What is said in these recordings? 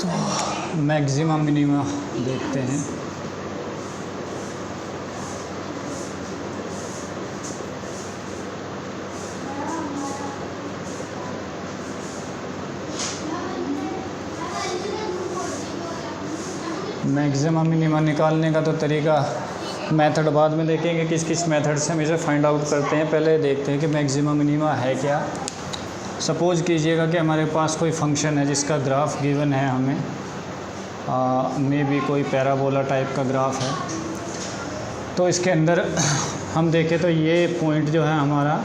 तो maximum minima देखते हैं। मैक्सिमम मिनिमा निकालने का तो तरीका मेथड बाद में देखेंगे, किस किस मेथड से हम इसे फाइंड आउट करते हैं। पहले देखते हैं कि मैक्सिमम मिनिमा है क्या। सपोज़ कीजिएगा कि हमारे पास कोई फंक्शन है जिसका ग्राफ गिवन है हमें, मे बी कोई पैराबोला टाइप का ग्राफ है। तो इसके अंदर हम देखें तो ये पॉइंट जो है हमारा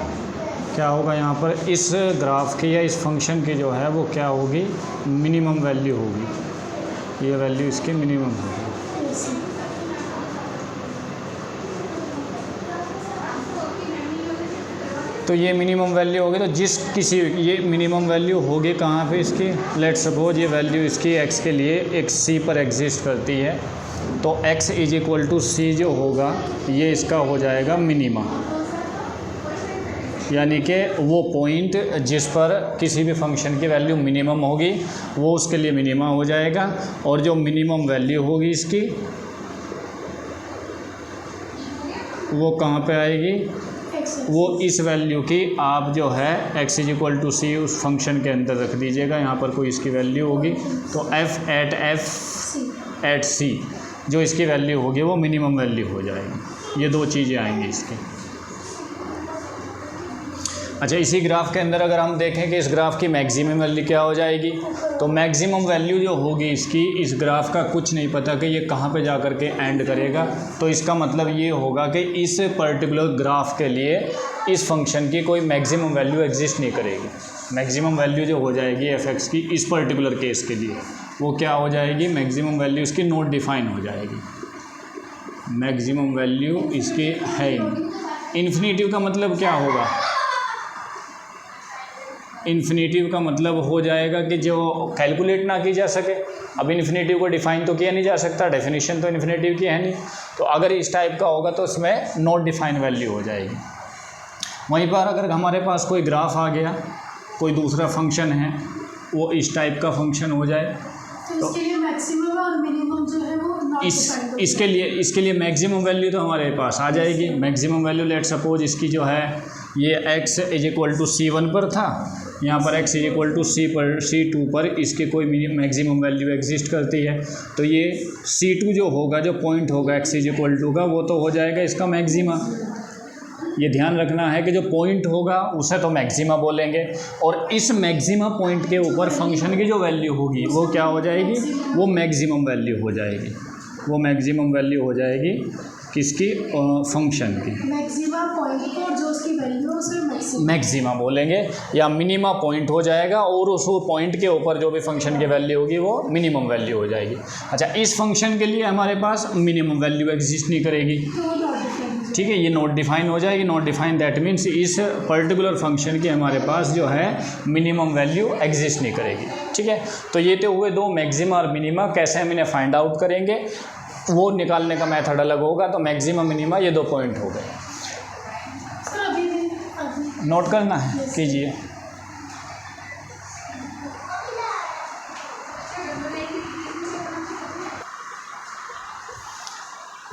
क्या होगा, यहाँ पर इस ग्राफ की या इस फंक्शन की जो है वो क्या होगी, मिनिमम वैल्यू होगी। ये वैल्यू इसकी मिनिमम होगी। तो ये मिनिमम वैल्यू होगी। तो ये मिनिमम वैल्यू होगी कहाँ पे इसकी, लेट सपोज ये वैल्यू इसकी x के लिए एक c पर एग्जिस्ट करती है। तो x = c जो होगा ये इसका हो जाएगा मिनिमा, यानी कि वो पॉइंट जिस पर किसी भी फंक्शन की वैल्यू मिनिमम होगी वो उसके लिए मिनिमा हो जाएगा। और जो मिनिमम वैल्यू होगी इसकी वो कहाँ पे आएगी, वो इस वैल्यू की आप जो है x = c उस फंक्शन के अंदर रख दीजिएगा। यहाँ पर कोई इसकी वैल्यू होगी तो f at c जो इसकी वैल्यू होगी वो मिनिमम वैल्यू हो जाएगी। ये दो चीज़ें आएंगी इसकी। अच्छा, इसी ग्राफ के अंदर अगर हम देखें कि इस ग्राफ की मैक्सिमम वैल्यू क्या हो जाएगी, तो मैक्सिमम वैल्यू जो होगी इसकी, इस ग्राफ का कुछ नहीं पता कि ये कहाँ पे जा कर के एंड करेगा। तो इसका मतलब ये होगा कि इस पर्टिकुलर ग्राफ के लिए इस फंक्शन की कोई मैक्सिमम वैल्यू एग्जिस्ट नहीं करेगी। मैक्सिमम वैल्यू जो हो जाएगी f(x) की इस पर्टिकुलर केस के लिए वो क्या हो जाएगी, मैक्सिमम वैल्यू इसकी नॉट डिफाइन हो जाएगी। मैक्सिमम वैल्यू इसकी है ही नहीं। इन्फिनेटिव का मतलब क्या होगा, इन्फिनेटिव का मतलब हो जाएगा कि जो कैलकुलेट ना की जा सके। अब इन्फिनेटिव को डिफ़ाइन तो किया नहीं जा सकता, डेफिनेशन तो इन्फिनेटिव की है नहीं। तो अगर इस टाइप का होगा तो इसमें नॉट डिफाइन वैल्यू हो जाएगी। वहीं पर अगर हमारे पास कोई ग्राफ आ गया, कोई दूसरा फंक्शन है, वो इस टाइप का फंक्शन हो जाए तो इसके लिए मैक्सिमम और मिनिमम जो है वो नॉट डिफाइंड इसके लिए मैक्सिमम वैल्यू तो हमारे पास आ जाएगी। मैक्सिमम वैल्यू लेट सपोज इसकी जो है ये x = c1 पर था, यहाँ पर x = c2 पर इसकी कोई मैक्सिमम वैल्यू एग्जिस्ट करती है। तो ये c2 जो होगा, जो पॉइंट होगा x = का, वो तो हो जाएगा इसका मैक्सिमा। ये ध्यान रखना है कि जो पॉइंट होगा उसे तो मैक्सिमा बोलेंगे, और इस मैक्सिमा पॉइंट के ऊपर फंक्शन की जो वैल्यू होगी वो क्या हो जाएगी, वो मैक्सिमम वैल्यू हो जाएगी। वो मैक्सिमम वैल्यू हो जाएगी किसकी, फंक्शन की। मैक्सिमा पॉइंट को जो उसकी वैल्यू है उसे मैक्सिमा बोलेंगे, या मिनिमा पॉइंट हो जाएगा और उस पॉइंट के ऊपर जो भी फंक्शन की वैल्यू होगी वो मिनिमम वैल्यू हो जाएगी। अच्छा, इस फंक्शन के लिए हमारे पास मिनिमम वैल्यू एग्जिस्ट नहीं करेगी, ठीक है, ये नॉट डिफाइन हो जाएगी। नॉट डिफाइन दैट मीन्स इस पर्टिकुलर फंक्शन की हमारे पास जो है मिनिमम वैल्यू एग्जिस्ट नहीं करेगी, ठीक है। तो ये तो हुए दो, मैक्सिमा और मिनिमा। कैसे हम इन्हें फाइंड आउट करेंगे वो निकालने का मेथड अलग होगा। तो मैक्सिमम मिनिमा ये दो पॉइंट हो गए, नोट करना है, कीजिए।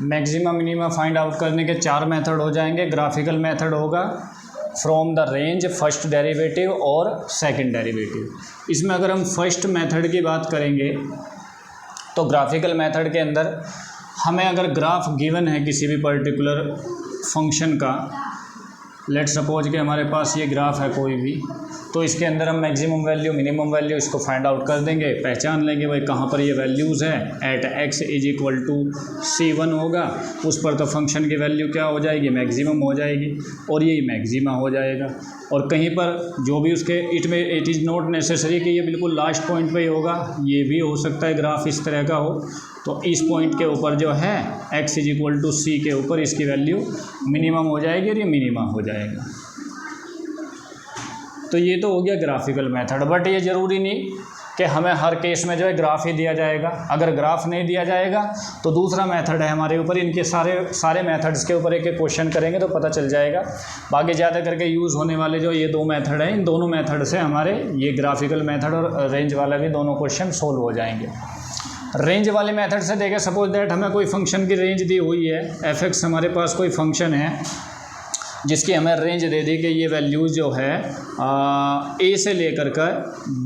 मैक्सिमम मिनिमा फाइंड आउट करने के 4 मेथड हो जाएंगे। ग्राफिकल मेथड होगा, from the range, first derivative और सेकंड डेरिवेटिव। इसमें अगर हम फर्स्ट मेथड की बात करेंगे तो ग्राफिकल मेथड के अंदर हमें अगर ग्राफ गिवन है किसी भी पर्टिकुलर फंक्शन का, लेट सपोज कि हमारे पास ये ग्राफ है कोई भी, तो इसके अंदर हम मैक्सिमम वैल्यू, मिनिमम वैल्यू इसको फाइंड आउट कर देंगे, पहचान लेंगे भाई कहाँ पर ये वैल्यूज़ है। एट x = c1 होगा, उस पर तो फंक्शन की वैल्यू क्या हो जाएगी, मैक्सिमम हो जाएगी, और यही मैक्सिमा हो जाएगा। और कहीं पर जो भी उसके इट इज़ नॉट नेसेसरी कि ये बिल्कुल लास्ट पॉइंट पे ही होगा, ये भी हो सकता है ग्राफ इस तरह का हो। तो इस पॉइंट के ऊपर जो है x = c के ऊपर इसकी वैल्यू मिनिमम हो जाएगी और ये मिनिमा हो जाएगा। तो ये तो हो गया ग्राफिकल मेथड, बट ये ज़रूरी नहीं कि हमें हर केस में जो है ग्राफ ही दिया जाएगा। अगर ग्राफ नहीं दिया जाएगा तो दूसरा मेथड है हमारे ऊपर, इनके सारे मेथड्स के ऊपर एक एक क्वेश्चन करेंगे तो पता चल जाएगा। बाकी ज़्यादा करके यूज़ होने वाले जो ये 2 मेथड हैं, इन दोनों मेथड से हमारे ये ग्राफिकल मेथड और रेंज वाला भी दोनों क्वेश्चन सोल्व हो जाएंगे। रेंज वाले मेथड से देखें, सपोज दैट हमें कोई फंक्शन की रेंज दी हुई है, f(x) हमारे पास कोई फंक्शन है जिसकी हमें रेंज दे दी कि ये वैल्यूज़ जो है a से लेकर कर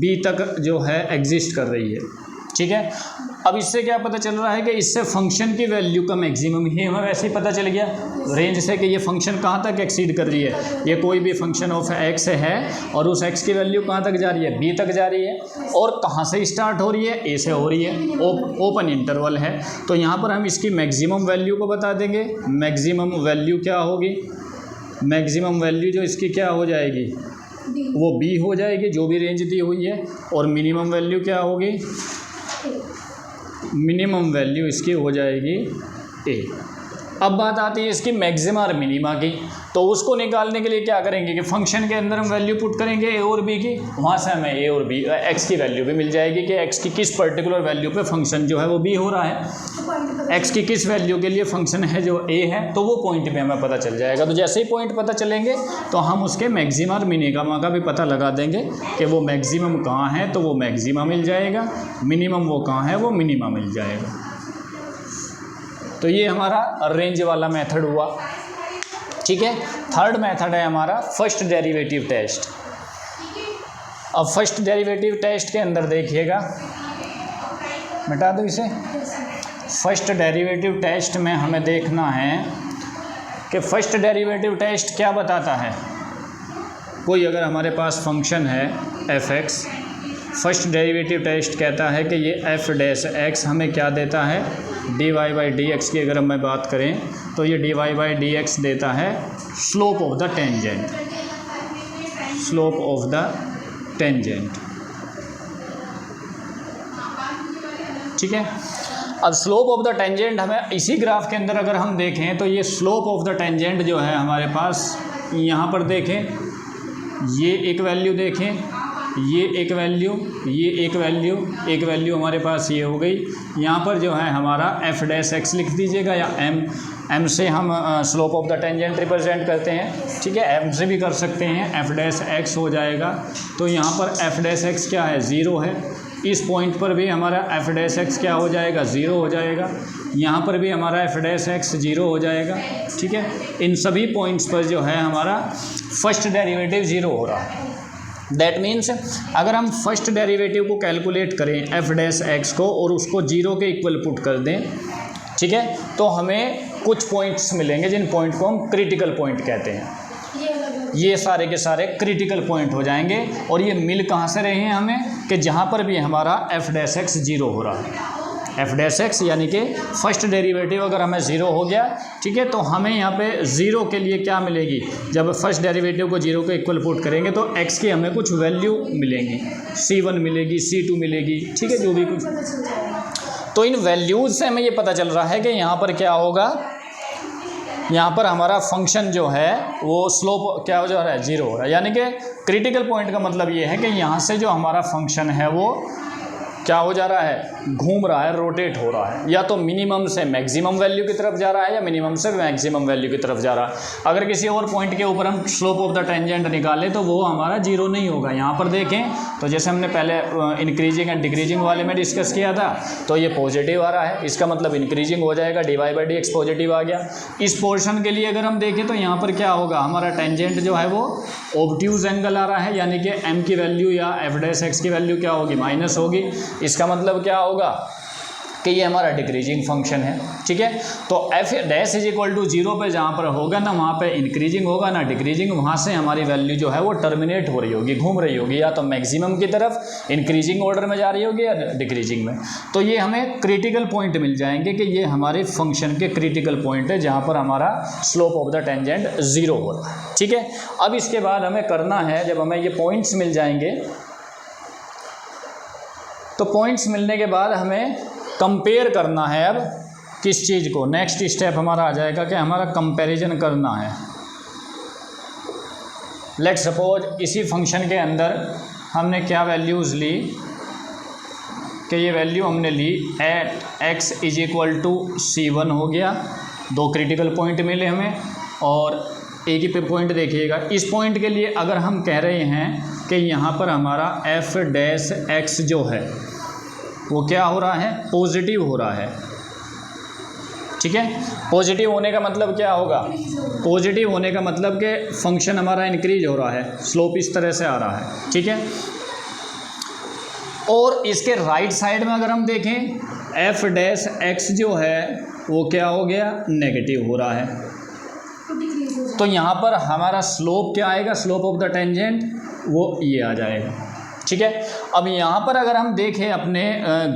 b तक जो है एग्जिस्ट कर रही है, ठीक है। अब इससे क्या पता चल रहा है कि इससे फंक्शन की वैल्यू का मैक्सिमम ही हमें वैसे ही पता चल गया रेंज से कि ये फंक्शन कहाँ तक एक्सीड कर रही है। ये कोई भी फंक्शन ऑफ x है और उस x की वैल्यू कहाँ तक जा रही है, b तक जा रही है, और कहाँ से स्टार्ट हो रही है, a से हो रही है, ओपन इंटरवल है। तो यहाँ पर हम इसकी मैक्सिमम वैल्यू को बता देंगे। मैक्सिमम वैल्यू क्या होगी, मैक्सिमम वैल्यू जो इसकी क्या हो जाएगी, वो b हो जाएगी, जो भी रेंज दी हुई है। और मिनिमम वैल्यू क्या होगी, मिनिमम वैल्यू इसकी हो जाएगी a। अब बात आती है इसकी मैक्सिमा और मिनिमा की, तो उसको निकालने के लिए क्या करेंगे कि फंक्शन के अंदर हम वैल्यू पुट करेंगे a और b की, वहाँ से हमें a और b x की वैल्यू भी मिल जाएगी कि x की किस पर्टिकुलर वैल्यू पे फंक्शन जो है वो b हो रहा है, x की किस वैल्यू के लिए फंक्शन है जो a है, तो वो पॉइंट पे हमें पता चल जाएगा। तो जैसे ही पॉइंट पता चलेंगे तो हम उसके मैक्सिमा और मिनिमा का भी पता लगा देंगे कि वो मैक्सिमम कहाँ है, तो वो मैक्सिमा मिल जाएगा, मिनिमम वो कहाँ है, वो मिनिमा मिल जाएगा। तो ये हमारा रेंज वाला मेथड हुआ, ठीक है। थर्ड मेथड है हमारा फर्स्ट डेरिवेटिव टेस्ट। अब फर्स्ट डेरिवेटिव टेस्ट के अंदर देखिएगा, मिटा दो इसे। फर्स्ट डेरिवेटिव टेस्ट में हमें देखना है कि फर्स्ट डेरिवेटिव टेस्ट क्या बताता है। कोई अगर हमारे पास फंक्शन है f(x), फर्स्ट डेरिवेटिव टेस्ट कहता है कि ये f(x) हमें क्या देता है, dy/dx की अगर हम बात करें तो ये dy/dx देता है slope of the tangent, slope of the tangent, ठीक है। अब स्लोप ऑफ द टेंजेंट हमें इसी ग्राफ के अंदर अगर हम देखें तो ये स्लोप ऑफ द टेंजेंट जो है हमारे पास, यहाँ पर देखें, ये एक वैल्यू देखें, ये एक वैल्यू, ये एक वैल्यू, एक वैल्यू हमारे पास ये हो गई। यहाँ पर जो है हमारा f(x) लिख दीजिएगा, या m से हम slope of the tangent represent करते हैं, ठीक है। m से भी कर सकते हैं, f(x) हो जाएगा। तो यहाँ पर f(x) क्या है, 0 है। इस पॉइंट पर भी हमारा f(x) क्या हो जाएगा, 0 हो जाएगा। यहाँ पर भी हमारा f(x) 0 हो जाएगा, ठीक है। इन सभी पॉइंट्स पर जो है हमारा फर्स्ट डेरिवेटिव 0 हो रहा है। दैट मीन्स अगर हम फर्स्ट डेरिवेटिव को कैलकुलेट करें f(x) को और उसको 0 के इक्वल पुट कर दें, ठीक है, तो हमें कुछ पॉइंट्स मिलेंगे जिन पॉइंट को हम क्रिटिकल पॉइंट कहते हैं। ये सारे के सारे क्रिटिकल पॉइंट हो जाएंगे। और ये मिल कहाँ से रहे हैं हमें, कि जहाँ पर भी हमारा f(x) 0 हो रहा है, f(x) यानी कि फर्स्ट डेरिवेटिव अगर हमें 0 हो गया, ठीक है, तो हमें यहाँ पे 0 के लिए क्या मिलेगी, जब फर्स्ट डेरिवेटिव को 0 के इक्वल पुट करेंगे तो x की हमें कुछ वैल्यू मिलेंगी, c1 मिलेगी, c2 मिलेगी, ठीक है, जो भी कुछ। तो इन वैल्यूज़ से हमें ये पता चल रहा है कि यहाँ पर क्या होगा, यहाँ पर हमारा फंक्शन जो है वो स्लोप क्या हो जा रहा है, 0 हो रहा है। यानी कि क्रिटिकल पॉइंट का मतलब ये है कि यहाँ से जो हमारा फंक्शन है वो क्या हो जा रहा है, घूम रहा है, रोटेट हो रहा है, या तो मिनिमम से मैक्सिमम वैल्यू की तरफ जा रहा है या मिनिमम से मैक्सिमम वैल्यू की तरफ जा रहा है। अगर किसी और पॉइंट के ऊपर हम स्लोप ऑफ द टेंजेंट निकालें तो वो हमारा 0 नहीं होगा। यहाँ पर देखें तो जैसे हमने पहले इंक्रीजिंग एंड डिक्रीजिंग वाले में डिस्कस किया था, तो ये पॉजिटिव आ रहा है, इसका मतलब इंक्रीजिंग हो जाएगा, dy/dx पॉजिटिव आ गया। इस पोर्शन के लिए अगर हम देखें तो यहाँ पर क्या होगा, हमारा टेंजेंट जो है वो ऑब्ट्यूज एंगल आ रहा है, यानी कि m की वैल्यू या f(x) की वैल्यू क्या होगी, माइनस होगी। इसका मतलब क्या होगा कि ये हमारा डिक्रीजिंग फंक्शन है, ठीक है। तो f(0) पे जहाँ पर होगा ना, वहाँ पे इंक्रीजिंग होगा ना डिक्रीजिंग, वहाँ से हमारी वैल्यू जो है वो टर्मिनेट हो रही होगी, घूम रही होगी, या तो मैक्सिमम की तरफ इंक्रीजिंग ऑर्डर में जा रही होगी या डिक्रीजिंग में। तो ये हमें क्रिटिकल पॉइंट मिल जाएंगे कि ये हमारे फंक्शन के क्रिटिकल पॉइंट है जहाँ पर हमारा स्लोप ऑफ द टेंजेंट 0 हो रहा है, ठीक है। अब इसके बाद हमें करना है, जब हमें ये पॉइंट्स मिल जाएंगे तो पॉइंट्स मिलने के बाद हमें कंपेयर करना है अब किस चीज़ को। नेक्स्ट स्टेप हमारा आ जाएगा कि हमारा कंपैरिजन करना है। लेट्स सपोज इसी फंक्शन के अंदर हमने क्या वैल्यूज़ ली, कि ये वैल्यू हमने ली at x is equal to C1 हो गया, 2 क्रिटिकल पॉइंट मिले हमें। और एक ही पे पॉइंट देखिएगा, इस पॉइंट के लिए अगर हम कह रहे हैं कि यहाँ पर हमारा f डैश x जो है वो क्या हो रहा है, पॉजिटिव हो रहा है। ठीक है, पॉजिटिव होने का मतलब क्या होगा, पॉजिटिव होने का मतलब कि फंक्शन हमारा इंक्रीज हो रहा है, स्लोप इस तरह से आ रहा है। ठीक है, और इसके राइट साइड में अगर हम देखें एफ डैश एक्स जो है वो क्या हो गया, नेगेटिव हो रहा है। तो यहाँ पर हमारा स्लोप क्या आएगा, स्लोप ऑफ द टेंजेंट वो ये आ जाएगा। ठीक है, अब यहाँ पर अगर हम देखें अपने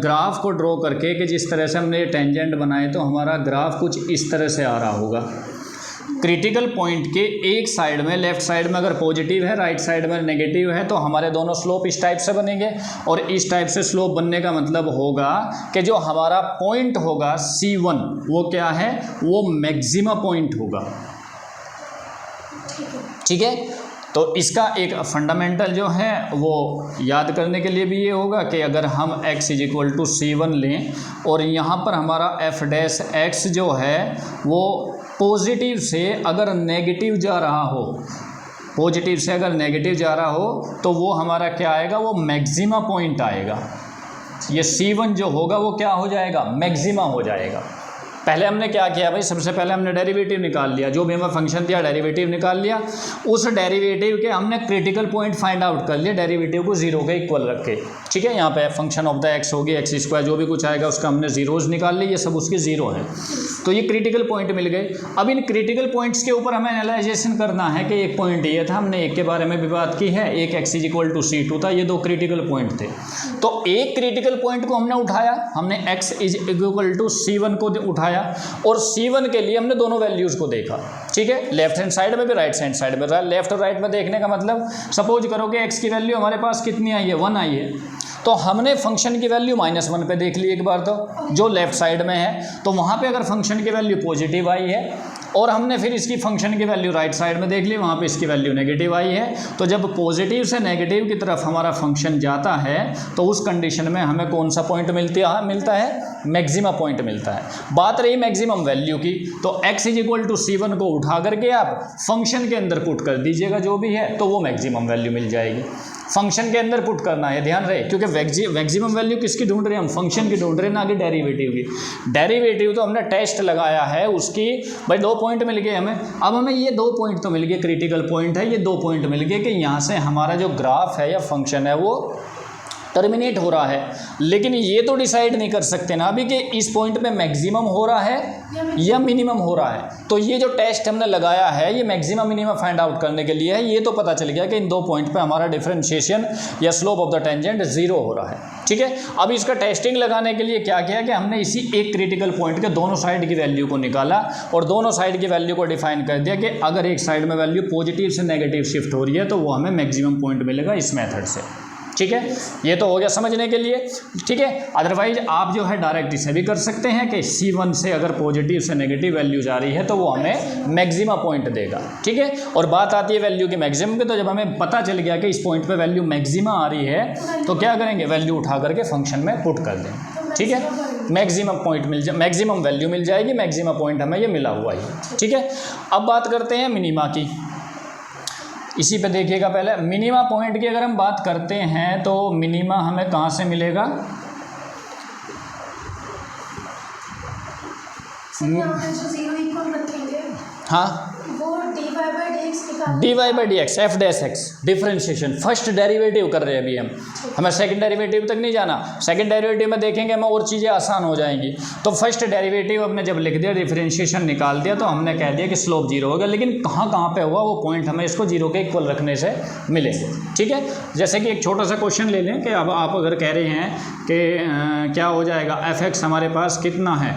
ग्राफ को ड्रॉ करके कि जिस तरह से हमने टेंजेंट बनाए, तो हमारा ग्राफ कुछ इस तरह से आ रहा होगा। क्रिटिकल पॉइंट के एक साइड में, लेफ्ट साइड में अगर पॉजिटिव है, राइट साइड में नेगेटिव है, तो हमारे दोनों स्लोप इस टाइप से बनेंगे। और इस टाइप से स्लोप बनने का मतलब होगा कि जो हमारा पॉइंट होगा C1 वो क्या है, वो मैक्सिमा पॉइंट होगा। ठीक है, तो इसका एक फंडामेंटल जो है वो याद करने के लिए भी ये होगा कि अगर हम x is equal to C1 लें और यहाँ पर हमारा f डैश x जो है वो पॉजिटिव से अगर नेगेटिव जा रहा हो, पॉजिटिव से अगर नेगेटिव जा रहा हो, तो वो हमारा क्या आएगा, वो मैक्सिमा पॉइंट आएगा। ये C1 जो होगा वो क्या हो जाएगा, मैक्सिमा हो जाएगा। पहले हमने क्या किया भाई, सबसे पहले हमने डेरिवेटिव निकाल लिया, जो भी हमें फंक्शन दिया डेरिवेटिव निकाल लिया। उस डेरिवेटिव के हमने क्रिटिकल पॉइंट फाइंड आउट कर लिया, डेरिवेटिव को जीरो के इक्वल रख के। ठीक है, यहाँ पे फंक्शन ऑफ द एक्स होगी, एक्स स्क्वायर जो भी कुछ आएगा उसका हमने जीरोज निकाल लिए, ये सब उसके जीरो हैं। तो ये क्रिटिकल पॉइंट मिल गए। अब इन क्रिटिकल पॉइंट्स के ऊपर हमें एनालाइजेशन करना है कि एक पॉइंट ये था, हमने एक के बारे में भी बात की है, एक x is equal to C2 था, ये 2 क्रिटिकल पॉइंट थे। तो एक क्रिटिकल पॉइंट को हमने उठाया, हमने x is equal to C1 को उठाया और C1 के लिए हमने दोनों वैल्यूज़ को देखा। ठीक है, लेफ्ट हैंड साइड में भी राइट हैंड साइड में। लेफ्ट और राइट में देखने का मतलब, सपोज करो कि x की वैल्यू हमारे पास कितनी आई है, 1 आई है, तो हमने फंक्शन की वैल्यू -1 पे देख ली एक बार, तो जो लेफ्ट साइड में है, तो वहाँ पे अगर फंक्शन की वैल्यू पॉजिटिव आई है और हमने फिर इसकी फंक्शन की वैल्यू राइट साइड में देख ली, वहाँ पे इसकी वैल्यू नेगेटिव आई है। तो जब पॉजिटिव से नेगेटिव की तरफ हमारा फंक्शन जाता है तो उस कंडीशन में हमें कौन सा पॉइंट मिलता है, मैक्सिमा पॉइंट मिलता है। बात रही मैक्सिमम वैल्यू की, तो x is equal to C1 को उठा करके आप फंक्शन के अंदर पुट कर दीजिएगा जो भी है, तो वो मैक्सिमम वैल्यू मिल जाएगी। फंक्शन के अंदर पुट करना है, ध्यान रहे, क्योंकि मैक्सिमम वैल्यू किसकी ढूंढ रहे हैं हम, फंक्शन की ढूंढ रहे हैं, ना कि डेरिवेटिव की। डेरिवेटिव तो हमने टेस्ट लगाया है उसकी, भाई 2 पॉइंट मिल गए हमें। अब हमें ये 2 पॉइंट तो मिल गए, क्रिटिकल पॉइंट है, ये 2 पॉइंट मिल गए कि यहाँ से हमारा जो ग्राफ है या फंक्शन है वो टर्मिनेट हो रहा है। लेकिन ये तो डिसाइड नहीं कर सकते ना अभी कि इस पॉइंट पे मैक्सिमम हो रहा है या मिनिमम हो रहा है। तो ये जो टेस्ट हमने लगाया है ये मैक्सिमम मिनिमम फाइंड आउट करने के लिए है। ये तो पता चल गया कि इन 2 पॉइंट पे हमारा डिफरेंशिएशन या स्लोप ऑफ द टेंजेंट 0 हो रहा है। ठीक है, अब इसका टेस्टिंग लगाने के लिए क्या किया कि हमने इसी एक क्रिटिकल पॉइंट के दोनों साइड की वैल्यू को निकाला और दोनों साइड की वैल्यू को डिफाइन कर दिया कि अगर एक साइड में वैल्यू पॉजिटिव से नेगेटिव शिफ्ट हो रही है तो वो हमें मैक्सिमम पॉइंट मिलेगा इस मेथड से। ठीक है, ये तो हो गया समझने के लिए। ठीक है, अदरवाइज आप जो है डायरेक्ट इसे भी कर सकते हैं कि C1 से अगर पॉजिटिव से नेगेटिव वैल्यू जा रही है तो वो हमें मैक्सिमा पॉइंट देगा। ठीक है, और बात आती है वैल्यू की मैक्सिमम की, तो जब हमें पता चल गया कि इस पॉइंट पे वैल्यू मैक्सिमा आ रही है तो क्या करेंगे, वैल्यू उठा करके फंक्शन में पुट कर देंगे। ठीक है, मैक्सिमम पॉइंट मैक्सिमम वैल्यू मिल जाएगी, मैक्सिमा पॉइंट हमें ये मिला हुआ है। ठीक है, अब बात करते हैं मिनिमा की। इसी पे देखिएगा, पहले मिनिमा पॉइंट की अगर हम बात करते हैं तो मिनिमा हमें कहाँ से मिलेगा, हाँ dy by D x, F dash x differentiation, first derivative कर रहे हैं अभी हम, हमें सेकंड डेरिवेटिव तक नहीं जाना। सेकंड डेरिवेटिव में देखेंगे हमें और चीज़ें आसान हो जाएंगी। तो फर्स्ट डेरिवेटिव हमने जब लिख दिया, डिफ्रेंशिएशन निकाल दिया, तो हमने कह दिया कि स्लोप 0 होगा। लेकिन कहाँ कहाँ पे हुआ वो पॉइंट हमें इसको 0 के इक्वल रखने से मिलेंगे। ठीक है, जैसे कि एक छोटा सा क्वेश्चन ले लें कि अब आप अगर कह रहे हैं कि क्या हो जाएगा, एफ एक्स हमारे पास कितना है,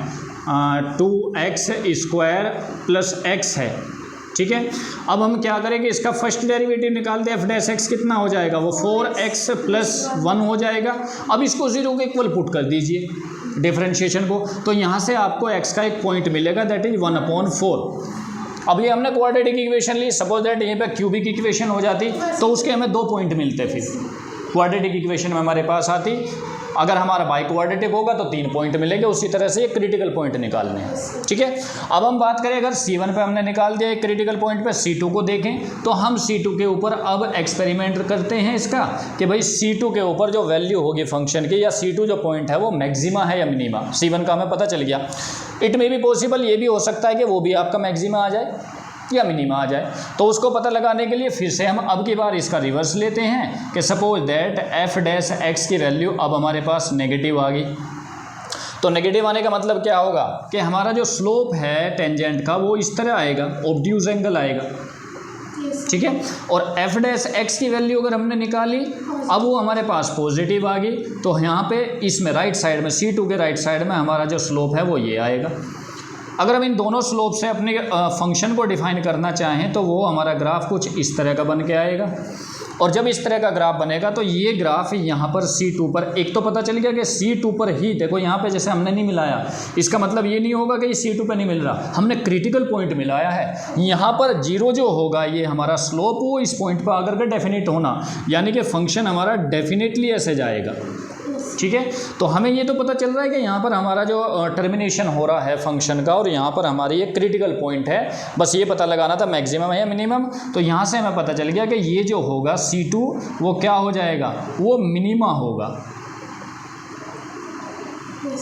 2x स्क्वायर प्लस x है। ठीक है, अब हम क्या करेंगे, इसका फर्स्ट डेरिवेटिव निकाल दें, एफ डैश एक्स कितना हो जाएगा, वो 4x प्लस 1 हो जाएगा। अब इसको 0 के इक्वल पुट कर दीजिए डिफरेंशिएशन को, तो यहाँ से आपको x का एक पॉइंट मिलेगा, दैट इज 1/4। अब ये हमने क्वाड्रेटिक इक्वेशन ली, सपोज दैट यहीं पे क्यूबिक इक्वेशन हो जाती तो उसके हमें 2 पॉइंट मिलते फिर। क्वाड्रेटिक इक्वेशन में हमारे पास आती। अगर हमारा बाई क्वाड्रेटिक होगा तो 3 पॉइंट मिलेंगे, उसी तरह से एक क्रिटिकल पॉइंट निकालने हैं, ठीक है। अब हम बात करें अगर C1 पे हमने निकाल दिया एक क्रिटिकल पॉइंट पे, C2 को देखें तो हम C2 के ऊपर अब एक्सपेरिमेंट करते हैं इसका कि भाई C2 के ऊपर जो वैल्यू होगी फंक्शन की, या C2 जो पॉइंट है वो मैक्सिमा है या मिनिमा। C1 का हमें पता चल गया। इट में भी पॉसिबल ये भी हो सकता है कि वो भी आपका मैक्सिमा आ जाए या मिनिमा आ जाए। तो उसको पता लगाने के लिए फिर से हम अब की बार इसका रिवर्स लेते हैं कि suppose that F dash x की वैल्यू अब हमारे पास नेगेटिव आ गई। तो नेगेटिव आने का मतलब क्या होगा कि हमारा जो स्लोप है टेंजेंट का वो इस तरह आएगा, ऑब्ट्यूज एंगल आएगा, ठीक है। और एफ डैश एक्स की वैल्यू अगर हमने निकाली अब वो हमारे पास पॉजिटिव आ गई, तो यहाँ पे इसमें राइट साइड में C2 के राइट साइड में हमारा जो स्लोप है वो ये आएगा। अगर हम इन दोनों स्लोप से अपने फंक्शन को डिफाइन करना चाहें तो वो हमारा ग्राफ कुछ इस तरह का बन के आएगा। और जब इस तरह का ग्राफ बनेगा तो ये ग्राफ यहाँ पर C2 पर, एक तो पता चल गया कि C2 पर ही, देखो यहाँ पे जैसे हमने नहीं मिलाया, इसका मतलब ये नहीं होगा कि ये C2 पे नहीं मिल रहा, हमने क्रिटिकल पॉइंट मिलाया है। यहाँ पर 0 जो होगा ये हमारा स्लोप वो इस पॉइंट पर आकर के डेफिनेट होना, यानी कि फंक्शन हमारा डेफिनेटली ऐसे जाएगा, ठीक है। तो हमें ये तो पता चल रहा है कि यहाँ पर हमारा जो टर्मिनेशन हो रहा है फंक्शन का और यहाँ पर हमारी ये क्रिटिकल पॉइंट है, बस ये पता लगाना था मैक्सिमम है या मिनिमम। तो यहाँ से हमें पता चल गया कि ये जो होगा C2 वो क्या हो जाएगा, वो मिनिमा होगा,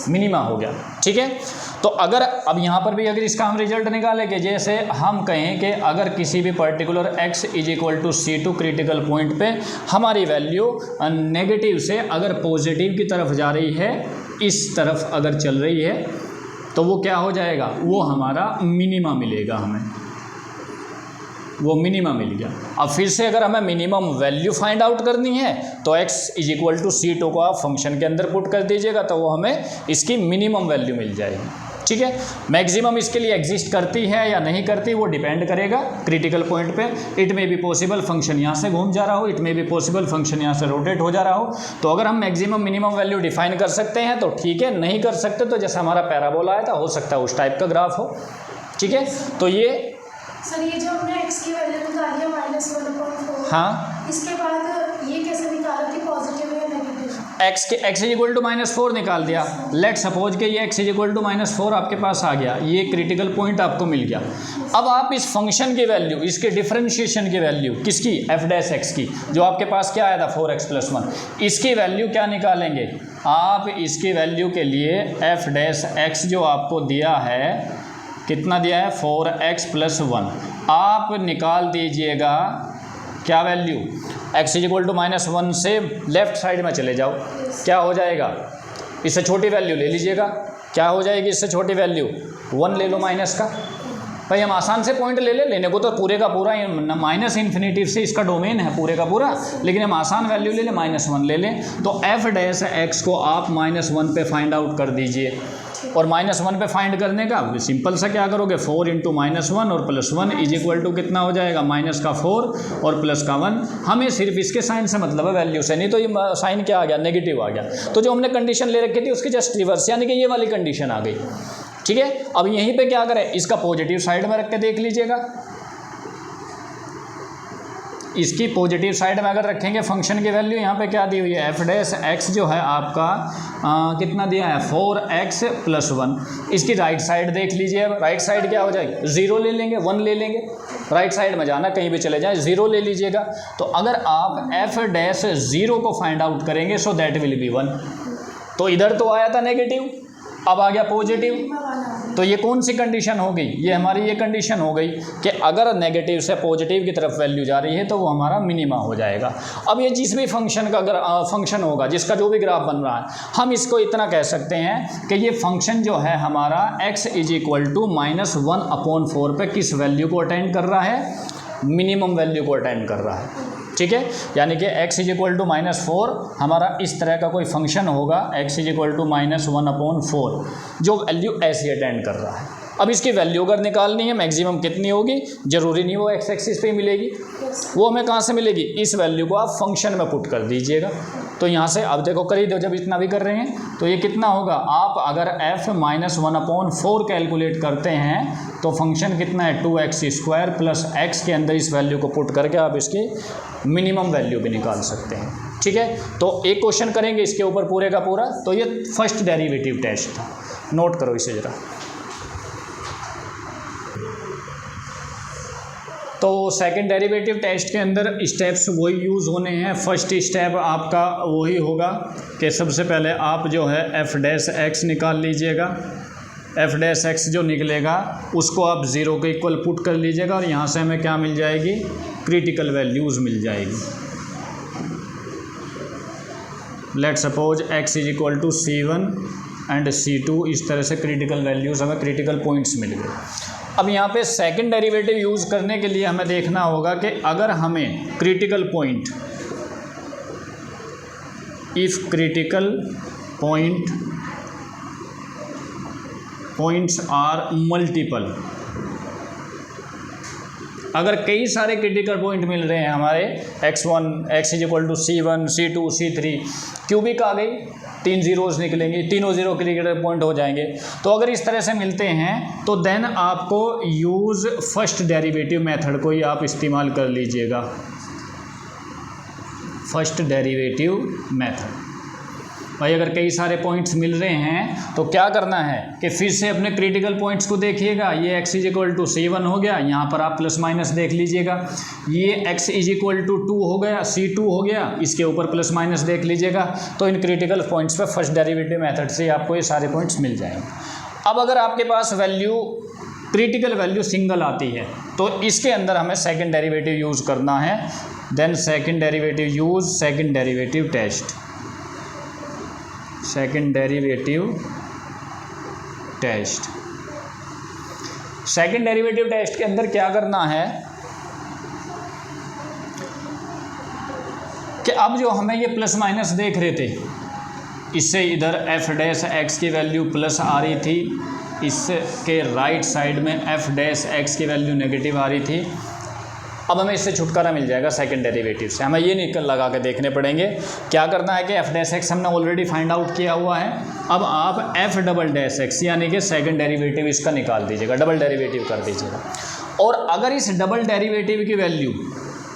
मिनिमा हो गया, ठीक है। तो अगर अब यहाँ पर भी अगर इसका हम रिजल्ट निकालें कि जैसे हम कहें कि अगर किसी भी particular x = C2 critical point पे हमारी वैल्यू नेगेटिव से अगर पॉजिटिव की तरफ जा रही है, इस तरफ अगर चल रही है, तो वो क्या हो जाएगा, वो हमारा मिनिमा मिलेगा, हमें वो मिनिमम मिल गया। अब फिर से अगर हमें मिनिमम वैल्यू फाइंड आउट करनी है तो x = C2 को आप फंक्शन के अंदर पुट कर दीजिएगा तो वो हमें इसकी मिनिमम वैल्यू मिल जाएगी, ठीक है। मैक्सिमम इसके लिए एग्जिस्ट करती है या नहीं करती वो डिपेंड करेगा क्रिटिकल पॉइंट पे। इट में भी पॉसिबल फंक्शन यहाँ से घूम जा रहा हो, इट में भी पॉसिबल फंक्शन यहाँ से रोटेट हो जा रहा हो। तो अगर हम मैक्सिमम मिनिमम वैल्यू डिफाइन कर सकते हैं तो ठीक है, नहीं कर सकते तो जैसे हमारा पैराबोला आया था हो सकता है उस टाइप का ग्राफ हो, ठीक है। तो ये सर ये जो हमने x की वैल्यू निकाली है -1/4, हाँ, इसके बाद ये कैसे निकाला कि पॉजिटिव या नेगेटिव? x = -4 निकाल दिया। लेट सपोज कि ये x = -4 आपके पास आ गया, ये क्रिटिकल पॉइंट आपको मिल गया। अब आप इस फंक्शन की वैल्यू, इसके डिफरेंशिएशन की वैल्यू किसकी, f डैश x की, जो आपके पास क्या आया था 4x + 1, इसकी वैल्यू क्या निकालेंगे आप। इसकी वैल्यू के लिए f डैश x जो आपको दिया है, कितना दिया है 4x + 1, आप निकाल दीजिएगा क्या वैल्यू, x = -1 से लेफ्ट साइड में चले जाओ, क्या हो जाएगा, इससे छोटी वैल्यू ले लीजिएगा, क्या हो जाएगी इससे छोटी वैल्यू, 1 ले लो माइनस का। भाई हम आसान से पॉइंट ले लेने को तो पूरे का पूरा -∞ से इसका डोमेन है पूरे का पूरा, लेकिन हम आसान वैल्यू ले लें, -1 ले लें। तो f डैश x को आप -1 पे फाइंड आउट कर दीजिए। और -1 पे फाइंड करने का सिंपल सा क्या करोगे, 4 × -1 और +1 = कितना हो जाएगा, -4 और +1। हमें सिर्फ इसके साइन से मतलब है, वैल्यू से नहीं। तो ये साइन क्या आ गया, नेगेटिव आ गया। तो जो हमने कंडीशन ले रखी थी उसकी जस्ट रिवर्स, यानी कि ये वाली कंडीशन आ गई, ठीक है। अब यहीं पे क्या करें, इसका पॉजिटिव साइड में रख के देख लीजिएगा। इसकी पॉजिटिव साइड में अगर रखेंगे फंक्शन की वैल्यू, यहाँ पे क्या दी हुई है, f डैश x जो है आपका कितना दिया है 4x + 1। इसकी राइट साइड देख लीजिए, राइट साइड क्या हो जाएगी, 0 ले लेंगे, 1 ले लेंगे, राइट साइड में जाना कहीं भी चले जाए, 0 ले लीजिएगा। तो अगर आप f डैश 0 को फाइंड आउट करेंगे सो दैट विल बी 1। तो इधर तो आया था नेगेटिव, अब आ गया पॉजिटिव, तो ये कौन सी कंडीशन हो गई, ये हमारी ये कंडीशन हो गई कि अगर नेगेटिव से पॉजिटिव की तरफ वैल्यू जा रही है तो वो हमारा मिनिमा हो जाएगा। अब ये जिस भी फंक्शन का अगर फंक्शन होगा, जिसका जो भी ग्राफ बन रहा है, हम इसको इतना कह सकते हैं कि ये फंक्शन जो है हमारा x = -1/4 पे किस वैल्यू को अटेंड कर रहा है, मिनिमम वैल्यू को अटेंड कर रहा है, ठीक है। यानी कि x = -4 हमारा इस तरह का कोई फंक्शन होगा, x = -1/4 जो वैल्यू ऐसे अटेंड कर रहा है। अब इसकी वैल्यू अगर निकालनी है मैक्सिमम कितनी होगी, ज़रूरी नहीं वो x एक्सिस पे ही मिलेगी, वो हमें कहाँ से मिलेगी, इस वैल्यू को आप फंक्शन में पुट कर दीजिएगा। तो यहाँ से अब देखो कर ही दो, जब इतना भी कर रहे हैं तो ये कितना होगा, आप अगर f -1/4 कैलकुलेट करते हैं तो फंक्शन कितना है 2x² + x के अंदर इस वैल्यू को पुट करके आप इसकी मिनिमम वैल्यू भी निकाल सकते हैं। ठीक है, तो एक क्वेश्चन करेंगे इसके ऊपर पूरे का पूरा। तो ये फर्स्ट डेरिवेटिव टेस्ट था, नोट करो इसे ज़रा। तो सेकंड डेरिवेटिव टेस्ट के अंदर स्टेप्स वही यूज़ होने हैं। फर्स्ट स्टेप आपका वही होगा कि सबसे पहले आप जो है एफ डैश एक्स निकाल लीजिएगा। एफ डैश एक्स जो निकलेगा उसको आप 0 के इक्वल पुट कर लीजिएगा और यहाँ से हमें क्या मिल जाएगी, क्रिटिकल वैल्यूज़ मिल जाएगी। Let suppose x is equal to C1 and C2, इस तरह से क्रिटिकल वैल्यूज़ हमें क्रिटिकल पॉइंट्स मिल गए। अब यहाँ पे सेकंड डेरिवेटिव यूज़ करने के लिए हमें देखना होगा कि अगर हमें critical point, if critical points are multiple, अगर कई सारे क्रिटिकल पॉइंट मिल रहे हैं हमारे x1 x is equal to C1 C2 C3, cubic आ गई, 3 जीरोज़ निकलेंगे, तीनों जीरो क्रिटिकल पॉइंट हो जाएंगे। तो अगर इस तरह से मिलते हैं तो देन आपको यूज़ फर्स्ट डेरिवेटिव मेथड को ही आप इस्तेमाल कर लीजिएगा, फर्स्ट डेरिवेटिव मेथड। भाई अगर कई सारे पॉइंट्स मिल रहे हैं तो क्या करना है कि फिर से अपने क्रिटिकल पॉइंट्स को देखिएगा। ये x is equal to C1 हो गया, यहाँ पर आप प्लस माइनस देख लीजिएगा। ये x इज इक्वल टू 2 हो गया, C2 हो गया, इसके ऊपर प्लस माइनस देख लीजिएगा। तो इन क्रिटिकल पॉइंट्स पे फर्स्ट डेरिवेटिव मेथड से आपको ये सारे पॉइंट्स मिल जाएंगे। अब अगर आपके पास वैल्यू क्रिटिकल वैल्यू सिंगल आती है तो इसके अंदर हमें सेकेंड डेरिवेटिव यूज़ करना है। Then second derivative use second derivative test, second derivative test. Second derivative test के अंदर क्या करना है कि अब जो हमें ये प्लस माइनस देख रहे थे, इससे इधर एफ डैश एक्स की वैल्यू प्लस आ रही थी, इसके राइट साइड में एफ डैश एक्स की वैल्यू नेगेटिव आ रही थी। अब हमें इससे छुटकारा मिल जाएगा सेकंड डेरिवेटिव से। हमें ये निकल लगा के देखने पड़ेंगे। क्या करना है कि एफ डैश एक्स हमने ऑलरेडी फाइंड आउट किया हुआ है। अब आप एफ डबल डैश एक्स यानी कि सेकंड डेरिवेटिव इसका निकाल दीजिएगा, डबल डेरिवेटिव कर दीजिएगा। और अगर इस डबल डेरिवेटिव की वैल्यू,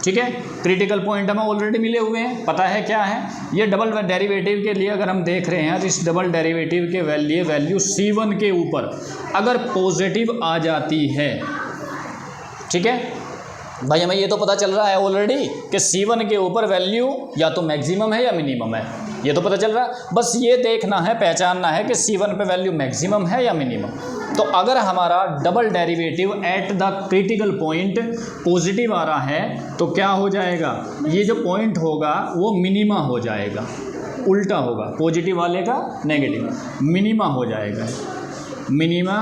ठीक है, क्रिटिकल पॉइंट हमें ऑलरेडी मिले हुए हैं, पता है क्या है ये डबल डेरिवेटिव के लिए अगर हम देख रहे हैं तो इस डबल डेरिवेटिव के वैल्यू C1 के ऊपर अगर पॉजिटिव आ जाती है, ठीक है भाई, हमें ये तो पता चल रहा है ऑलरेडी कि C1 के ऊपर वैल्यू या तो मैक्सिमम है या मिनिमम है, ये तो पता चल रहा है। बस ये देखना है, पहचानना है कि C1 पे वैल्यू मैक्सिमम है या मिनिमम। तो अगर हमारा double derivative at the critical point positive आ रहा है तो क्या हो जाएगा, ये जो पॉइंट होगा वो मिनिमा हो जाएगा, उल्टा होगा, पॉजिटिव वाले का नेगेटिव, मिनिमा हो जाएगा, मिनिमा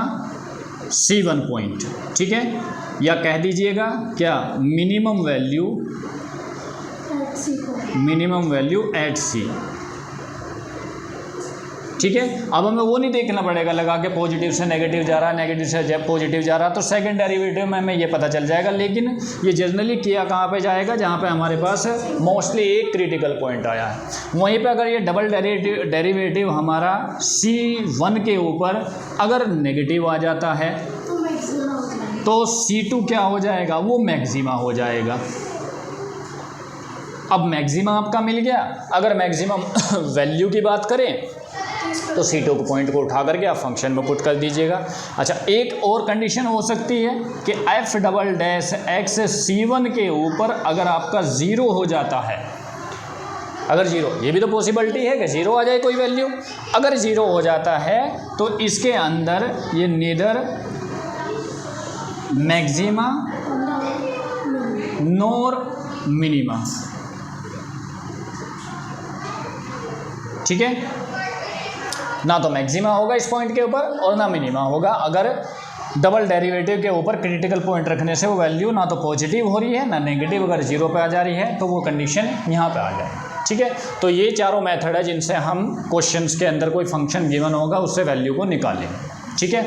C1 पॉइंट, ठीक है। या कह दीजिएगा क्या, मिनिमम वैल्यू एट C, ठीक है। अब हमें वो नहीं देखना पड़ेगा लगा के पॉजिटिव से नेगेटिव जा रहा है, नेगेटिव से पॉजिटिव जा रहा है, तो सेकंड डेरिवेटिव में हमें ये पता चल जाएगा। लेकिन ये जनरली किया कहाँ पे जाएगा, जहाँ पे हमारे पास मोस्टली एक क्रिटिकल पॉइंट आया है, वहीं पे अगर ये डबल डेरिवेटिव हमारा C1 के ऊपर अगर नेगेटिव आ जाता है तो C2 क्या हो जाएगा, वो मैक्सिमा हो जाएगा। अब मैक्सिमा आपका मिल गया। अगर मैक्सिमम वैल्यू की बात करें तो C2 को पॉइंट को उठा करके आप फंक्शन में पुट कर दीजिएगा। अच्छा, एक और कंडीशन हो सकती है कि F double dash x C1 के ऊपर अगर आपका 0 हो जाता है, अगर 0, ये भी तो पॉसिबिलिटी है कि 0 आ जाए कोई वैल्यू। अगर 0 हो जाता है तो इसके अंदर ये नीदर मैक्सिमा नोर मिनिमा, ठीक है, ना तो मैक्सिमा होगा इस पॉइंट के ऊपर और ना मिनिमा होगा। अगर डबल डेरिवेटिव के ऊपर क्रिटिकल पॉइंट रखने से वो वैल्यू ना तो पॉजिटिव हो रही है ना नेगेटिव, अगर 0 पे आ जा रही है तो वो कंडीशन यहाँ पे आ जाए, ठीक है। तो ये चारों मेथड है जिनसे हम क्वेश्चंस के अंदर कोई फंक्शन गिवन होगा उससे वैल्यू को निकालें, ठीक है।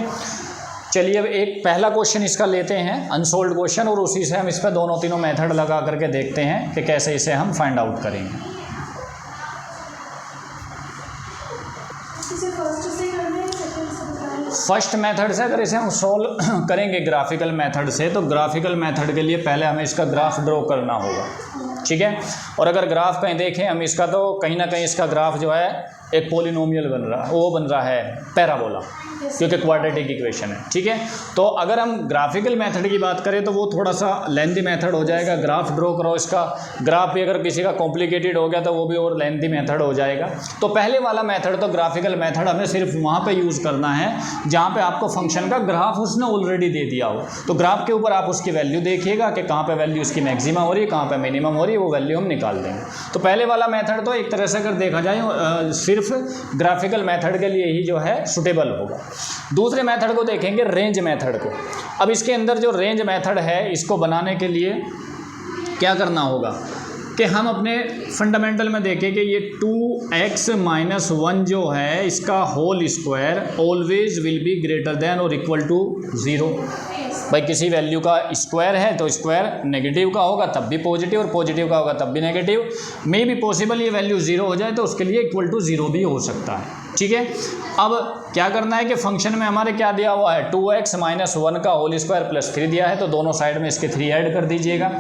चलिए अब एक पहला क्वेश्चन इसका लेते हैं, अनसोल्व्ड क्वेश्चन, और उसी से हम इस पर दोनों तीनों मेथड लगा करके देखते हैं कि कैसे इसे हम फाइंड आउट करेंगे। फर्स्ट मेथड से अगर इसे हम सॉल्व करेंगे ग्राफिकल मेथड से, तो ग्राफिकल मेथड के लिए पहले हमें इसका ग्राफ ड्रॉ करना होगा, ठीक है। और अगर ग्राफ कहीं देखें हम इसका, तो कहीं ना कहीं इसका ग्राफ जो है एक पोलिनोमियल बन रहा है, वो बन रहा है पैराबोला, क्योंकि क्वाड्रेटिक इक्वेशन है। ठीक है, तो अगर हम ग्राफिकल मेथड की बात करें तो वो थोड़ा सा लेंथी मेथड हो जाएगा। ग्राफ ड्रॉ करो, इसका ग्राफ भी अगर किसी का कॉम्प्लिकेटेड हो गया तो वो भी और लेंथी मेथड हो जाएगा। तो पहले वाला मेथड तो ग्राफिकल मेथड हमें सिर्फ वहाँ पे यूज़ करना है जहाँ पे आपको फंक्शन का ग्राफ उसने ऑलरेडी दे दिया हो। तो ग्राफ के ऊपर आप उसकी वैल्यू देखिएगा कि कहाँ पे वैल्यू उसकी मैक्सिमम हो रही है, कहाँ पे मिनिमम हो रही है, वो वैल्यू हम निकाल देंगे। तो पहले वाला मेथड तो एक तरह से अगर देखा जाए सिर्फ ग्राफिकल मेथड के लिए ही जो है सुटेबल होगा। दूसरे मेथड को देखेंगे, रेंज मेथड को। अब इसके अंदर जो रेंज मेथड है, इसको बनाने के लिए क्या करना होगा कि हम अपने फंडामेंटल में देखें कि ये 2x - 1 जो है इसका whole square always will be greater than और इक्वल टू 0। भाई किसी वैल्यू का स्क्वायर है तो स्क्वायर नेगेटिव का होगा तब भी पॉजिटिव, और पॉजिटिव का होगा तब भी नेगेटिव। मे भी पॉसिबल ये वैल्यू 0 हो जाए तो उसके लिए इक्वल टू 0 भी हो सकता है। ठीक है, अब क्या करना है कि फंक्शन में हमारे क्या दिया हुआ है, 2x - 1 का होल स्क्वायर प्लस 3 दिया है, तो दोनों साइड में इसके 3 ऐड कर दीजिएगा।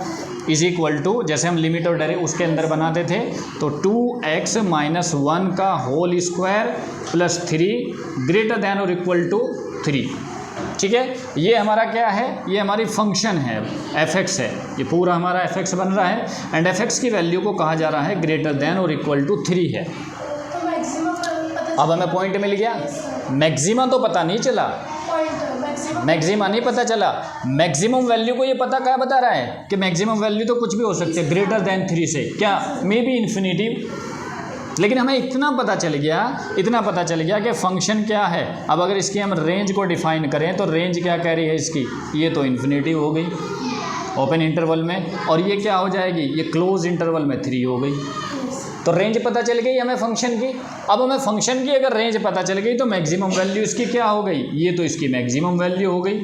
इज इक्वल टू, जैसे हम लिमिट और डायरेक्ट उसके अंदर बनाते थे, तो 2x - 1 का whole square plus 3 greater than और इक्वल टू 3। ठीक है, ये हमारा क्या है, ये हमारी फंक्शन है, fx है, ये पूरा हमारा fx बन रहा है। एंड fx की वैल्यू को कहा जा रहा है ग्रेटर दैन और इक्वल टू 3 है। अब हमें पॉइंट मिल गया। मैक्सिमा तो पता नहीं चला, मैक्सिमा नहीं पता चला। मैक्सिमम वैल्यू को ये पता क्या बता रहा है कि मैक्सिमम वैल्यू तो कुछ भी हो सकती है ग्रेटर दैन 3 से, क्या मे बी इन्फिनिटिव। लेकिन हमें इतना पता चल गया कि फंक्शन क्या है। अब अगर इसकी हम रेंज को डिफाइन करें तो रेंज क्या कह रही है इसकी, ये तो इन्फिनिटिव हो गई ओपन इंटरवल में, और ये क्या हो जाएगी, ये क्लोज इंटरवल में 3 हो गई। तो रेंज पता चल गई हमें फंक्शन की। अब हमें फंक्शन की अगर रेंज पता चल गई तो मैक्सिमम वैल्यू इसकी क्या हो गई, ये तो इसकी मैक्सिमम वैल्यू हो गई,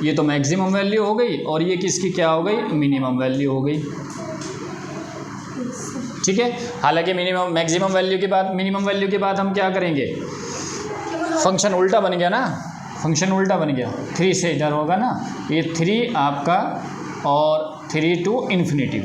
ये तो मैक्सिमम वैल्यू हो गई, और ये किसकी क्या हो गई, मिनिमम वैल्यू हो गई। ठीक है, हालांकि मिनिमम मैक्सिमम वैल्यू के बाद, मिनिमम वैल्यू के बाद हम क्या करेंगे, फंक्शन उल्टा बन गया ना, फंक्शन उल्टा बन गया, 3 से इधर होगा ना, ये 3 आपका और 3 टू इन्फिनिटी।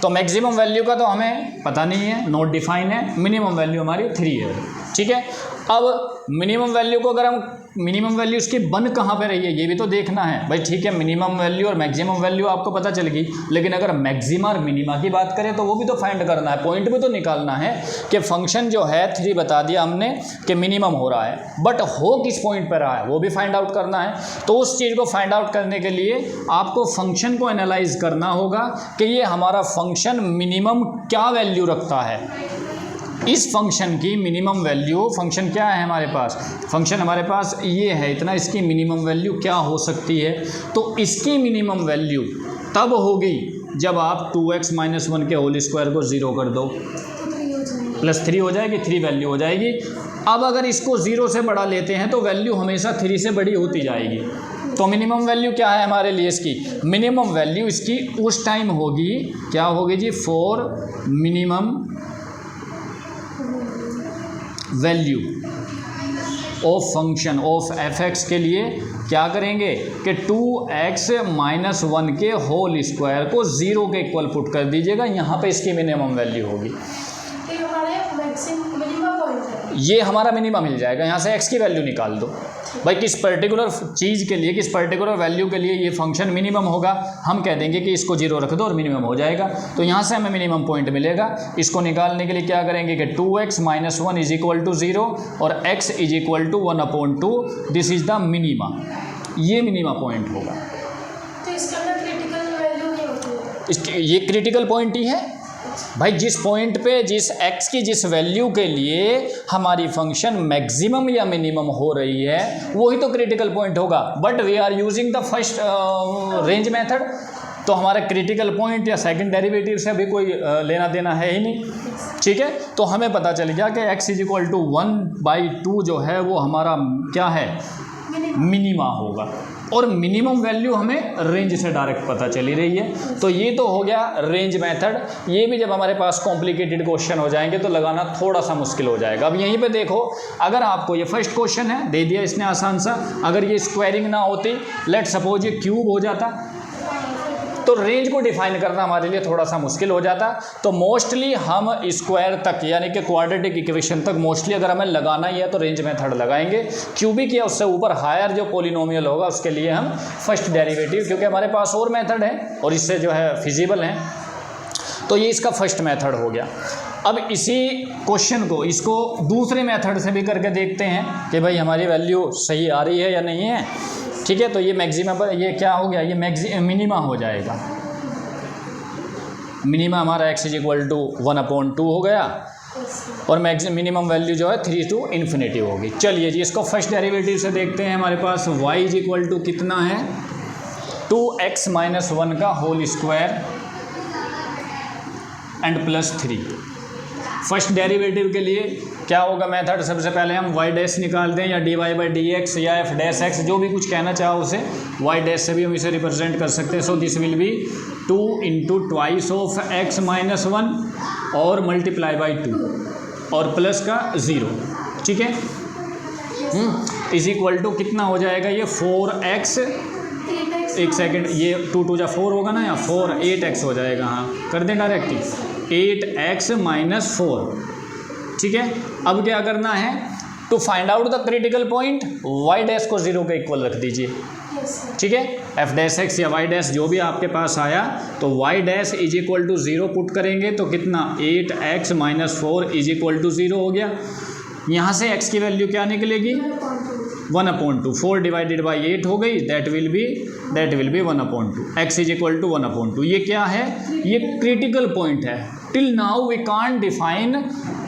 तो मैक्सिमम वैल्यू का तो हमें पता नहीं है, नॉट डिफाइन है, मिनिमम वैल्यू हमारी 3 है। ठीक है, अब मिनिमम वैल्यू को अगर हम, मिनिमम वैल्यू उसकी बन कहाँ पे रही है ये भी तो देखना है भाई। ठीक है, मिनिमम वैल्यू और मैक्सिमम वैल्यू आपको पता चल गई, लेकिन अगर मैक्सिमा और मिनिमा की बात करें तो वो भी तो फाइंड करना है, पॉइंट भी तो निकालना है कि फंक्शन जो है 3 बता दिया हमने कि मिनिमम हो रहा है, बट हो किस पॉइंट पर रहा है वो भी फाइंड आउट करना है। तो उस चीज़ को फाइंड आउट करने के लिए आपको फंक्शन को एनालाइज करना होगा कि ये हमारा फंक्शन मिनिमम क्या वैल्यू रखता है। इस फंक्शन की मिनिमम वैल्यू, फंक्शन क्या है हमारे पास, फंक्शन हमारे पास ये है इतना, इसकी मिनिमम वैल्यू क्या हो सकती है। तो इसकी मिनिमम वैल्यू तब होगी जब आप 2x - 1 के होल स्क्वायर को 0 कर दो, प्लस 3 हो जाएगी, 3 वैल्यू हो जाएगी। अब अगर इसको 0 से बड़ा लेते हैं तो वैल्यू हमेशा 3 से बड़ी होती जाएगी। तो मिनिमम वैल्यू क्या है हमारे लिए इसकी, मिनिमम वैल्यू इसकी उस टाइम होगी, क्या होगी जी, for minimum value of function of fx के लिए क्या करेंगे कि 2x - 1 के होल स्क्वायर को 0 के इक्वल पुट कर दीजिएगा, यहाँ पे इसकी मिनिमम वैल्यू होगी। ये हमारा मिनिमम मिल जाएगा, यहाँ से x की वैल्यू निकाल दो भाई, किस पर्टिकुलर चीज़ के लिए, किस पर्टिकुलर वैल्यू के लिए ये फंक्शन मिनिमम होगा, हम कह देंगे कि इसको 0 रख दो और मिनिमम हो जाएगा। तो यहाँ से हमें मिनिमम पॉइंट मिलेगा। इसको निकालने के लिए क्या करेंगे कि 2x - 1 इज इक्वल टू 0 और x is equal to 1/2, this is the minima, ये मिनिमा पॉइंट होगा। तो इसके अंदर क्रिटिकल वैल्यू नहीं होती है, ये क्रिटिकल पॉइंट ही है भाई, जिस पॉइंट पे, जिस x की जिस वैल्यू के लिए हमारी फंक्शन मैक्सिमम या मिनिमम हो रही है वही तो क्रिटिकल पॉइंट होगा। But we are using the first range method, तो हमारा क्रिटिकल पॉइंट या सेकंड डेरिवेटिव से अभी कोई लेना देना है ही नहीं। ठीक है, तो हमें पता चल गया कि x इज इक्वल टू 1/2 जो है वो हमारा क्या है, मिनिमा होगा, और मिनिमम वैल्यू हमें रेंज से डायरेक्ट पता चली रही है। तो ये तो हो गया रेंज मेथड। ये भी जब हमारे पास कॉम्प्लिकेटेड क्वेश्चन हो जाएंगे तो लगाना थोड़ा सा मुश्किल हो जाएगा। अब यहीं पे देखो, अगर आपको ये फर्स्ट क्वेश्चन है दे दिया इसने आसान सा, अगर ये स्क्वायरिंग ना होती, लेट सपोज ये क्यूब हो जाता, तो रेंज को डिफाइन करना हमारे लिए थोड़ा सा मुश्किल हो जाता। तो मोस्टली हम स्क्वायर तक यानी कि क्वाड्रेटिक इक्वेशन तक मोस्टली अगर हमें लगाना ही है तो रेंज मेथड लगाएंगे। क्यूबिक या उससे ऊपर हायर जो पॉलिनोमियल होगा उसके लिए हम फर्स्ट डेरिवेटिव, क्योंकि हमारे पास और मेथड है और इससे जो है फिजिबल है, तो ये इसका फर्स्ट मेथड हो गया। अब इसी क्वेश्चन को इसको दूसरे मेथड से भी करके देखते हैं कि भाई हमारी वैल्यू सही आ रही है या नहीं है। ठीक है, तो ये मैक्सिमम पर ये क्या हो गया, ये मिनिमा हो जाएगा। मिनिमा हमारा x = 1/2 हो गया और मिनिमम वैल्यू जो है 3 to इन्फिनिटी होगी। चलिए जी, इसको फर्स्ट डेरिवेटिव से देखते हैं। हमारे पास y = कितना है, 2x - 1 का whole square and +3। First derivative के लिए क्या होगा मेथड, सबसे पहले हम y डैश निकालते हैं या dy/dx या f डैश x, जो भी कुछ कहना चाहो उसे, y डैश से भी हम इसे रिप्रेजेंट कर सकते हैं। So this will be 2 × 2 of x - 1 और मल्टीप्लाई बाई 2 और प्लस का 0। ठीक है, इज इक्वल टू कितना हो जाएगा ये 4x, एक सेकेंड, ये 2 × 2 = 4 होगा ना, या 4 8x हो जाएगा। हाँ कर दें डायरेक्ट, 8x - 4। ठीक है, अब क्या करना है, to find out the critical point y dash को 0 के इक्वल रख दीजिए। ठीक है, f डैश x या y डैश जो भी आपके पास आया, तो y डैश = 0 पुट करेंगे तो कितना 8x - 4 = 0 हो गया। यहाँ से x की वैल्यू क्या निकलेगी, 1/2, 4 / 8 हो गई, दैट विल बी 1/2, x = 1/2। ये क्या है, ये क्रिटिकल पॉइंट है। Till now we can't define